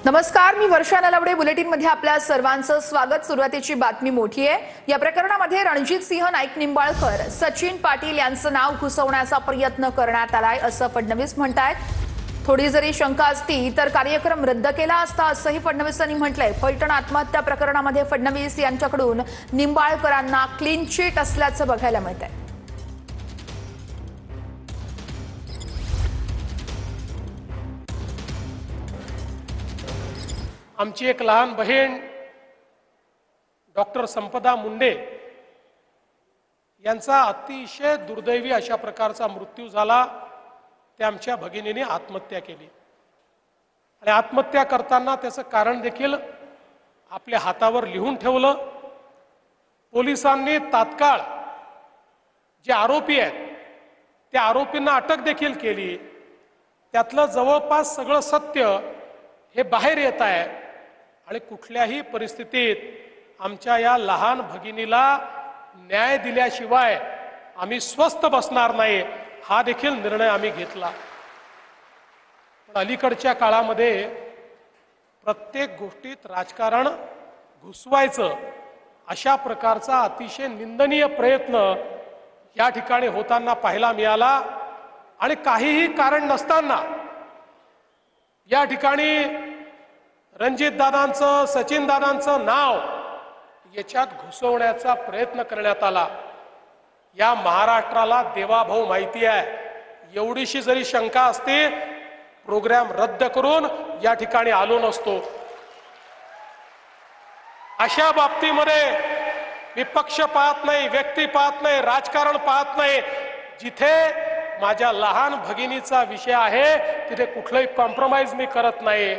नमस्कार, मी वर्षा नलावडे. बुलेटिन मध्ये आपल्या सर्वांचं स्वागत. सुरुवातीची बातमी मोठी आहे. या प्रकरणामध्ये रणजित सिंह नाईक निंबाळकर, सचिन पाटील यांचं नाव घुसवण्याचा प्रयत्न करण्यात आलाय असं फडणवीस म्हणतायत. थोडी जरी शंका असती तर कार्यक्रम रद्द केला असता असंही फडणवीसांनी म्हटलंय. पैठण आत्महत्या प्रकरणामध्ये फडणवीस यांच्याकडून निंबाळकरांना क्लीन चिट असल्याचं बघायला मिळतंय. आमची एक लहान बहीण डॉक्टर संपदा मुंडे यांचा अतिशय दुर्दैवी अशा प्रकारचा मृत्यू झाला. त्या आमच्या भगिनीने आत्महत्या केली आणि आत्महत्या करताना त्याचं कारण देखील आपल्या हातावर लिहून ठेवलं. पोलिसांनी तात्काळ जे आरोपी आहेत त्या आरोपींना अटक देखील केली. त्यातलं जवळपास सगळं सत्य हे बाहेर येत आहे आणि कुठल्याही परिस्थितीत आमच्या या लहान भगिनीला न्याय दिल्याशिवाय आम्ही स्वस्थ बसणार नाही, हा देखील निर्णय आम्ही घेतला. पण अलीकडच्या काळामध्ये प्रत्येक गोष्टीत राजकारण घुसवायचं अशा प्रकारचा अतिशय निंदनीय प्रयत्न या ठिकाणी होताना पाहायला मिळाला. आणि काहीही कारण नसताना या ठिकाणी रणजित दादांचं, सचिन दादांचं नाव याच्यात घुसवण्याचा प्रयत्न करण्यात आला. या महाराष्ट्राला देवाभाऊ माहिती आहे. एवढीशी जरी शंका असते प्रोग्राम रद्द करून या ठिकाणी आलो नसतो. अशा बाबतीमध्ये मी पक्ष पाहत नाही, व्यक्ती पाहत नाही, राजकारण पाहत नाही. जिथे माझ्या लहान भगिनीचा विषय आहे तिथे कुठलंही कॉम्प्रोमाइज मी करत नाही.